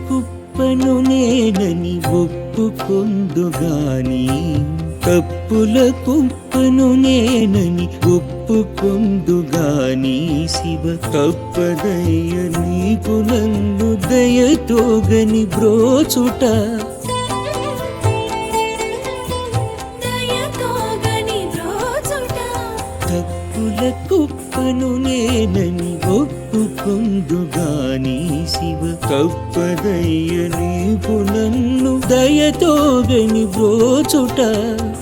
కుప్పను నేనని ఒప్పుకొందుగాని తప్పుల కుప్పను నేనని ఒప్పుకొందుగాని శివ తప్పదయ్య నీకు నన్ను దయతోగని బ్రోచుట తప్పుల కుప్పను నేనని ఒప్పుకొందుగాని శివ తప్పదయ్య నీకు నన్ను దయతోగని బ్రోచుట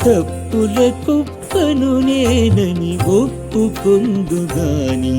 తప్పుల కుప్పను నేనని ఒప్పుకొందుగాని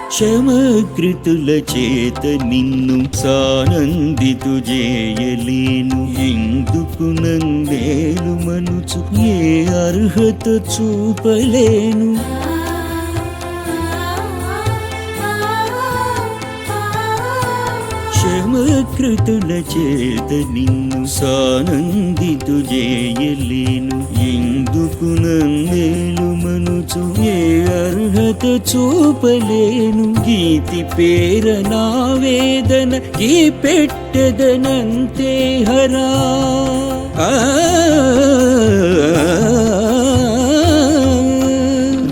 క్షమకృతుల చేత నిన్ను సానందితు చేయలేను ఎందుకు నందేలు మనుచు ఏ అర్హత చూపలేను క్షమకృతుల చేత నిన్ను సానందితు చేయలేను ఎందుకు నందేలు మనుచు ఏ అర్హత చూపలేను గీతి పేర నా వేదన గీ పెట్టదనంతే హరా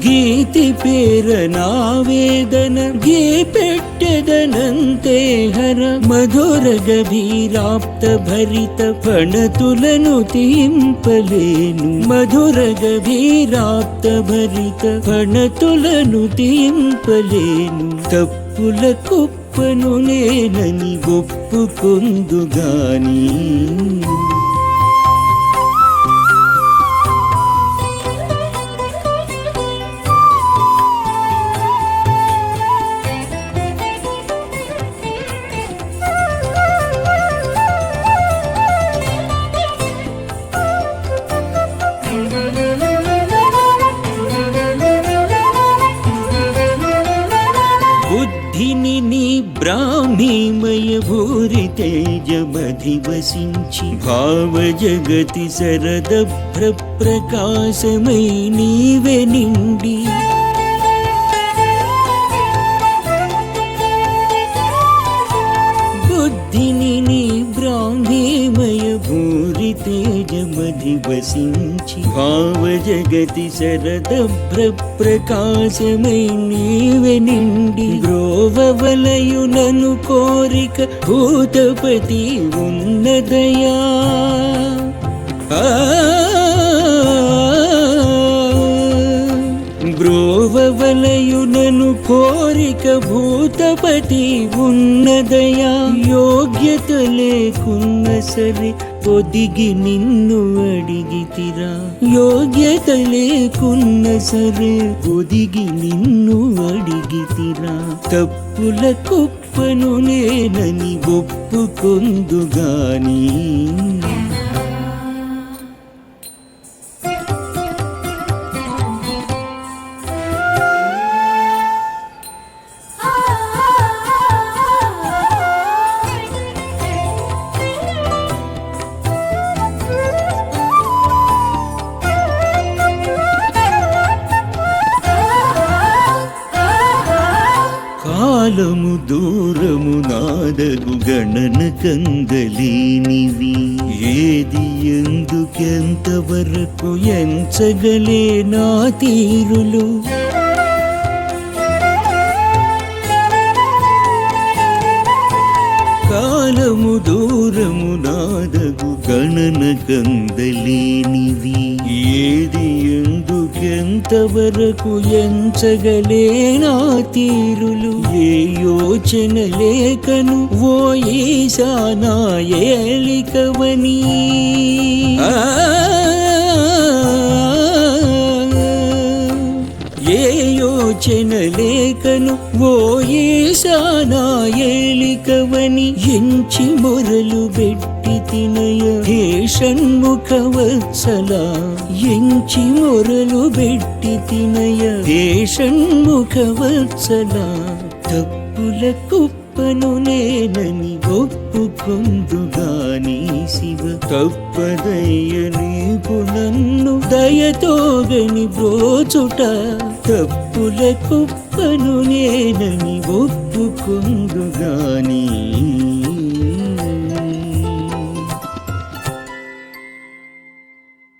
గీతి పేర నా వేదన గీ పెట్టదనంతే హర మధుర గభీరాప్త భరిత ఫణతులను తీంపలేను మధుర గభీరాప్త భరిత ఫణతులను తీంపలేను తప్పుల కుప్పను నేనని ఒప్పుకొందుగాని బుద్ధిని నీ బ్రాహ్మీమయ భూరి తేజమధివసించి భావ జగతి శరదభ్ర ప్రకాశమై నీవే నిండి బుద్ధిని నీ బ్రాహ్మీమయ భూరి తేజమధివసించి భావ జగతి శరదభ్ర ప్రకాశమై నీవే నిండి బ్రోవలయునను కోరిక భూతపతి ఉన్నదయా బ్రోవలయునను కోరిక భూతపతి ఉన్నదయా యోగ్యత లేకున్న సరే ఒదిగి నిన్ను అడిగితిరా యోగ్యత లేకున్న సరే ఒదిగి నిన్ను అడిగితిరా తప్పుల కుప్పను నేనని ఒప్పుకొందుగాని కాలము దూరము నాదగు గణన కందలేనివి ఏది ఎందుకెంతవరకు ఎంచగలే నా తీరులు కాలము దూరము నాదగు గణన కందలేనివి ఏది ఎందుకెంతవరకు ఎంచగలే నా తీరులు ఏ యోచన లేకను ఓ ఈశానా ఏలికవని ఏ చెనలేకను ఓ ఈశానా ఏలికవని ఎంచి మొరలు పెట్టి తినయ హే షణ్ముఖ వత్సల ఎంచి మొరలు పెట్టి తినయ హే షణ్ముఖ వత్సల తప్పుల కుప్పను నేనని ఒప్పుకొందుగాని శివ తప్పదయ్య నీకు నన్ను దయతోగని బ్రోచుట తప్పుల కుప్పను నేనని ఒప్పుకొందుగాని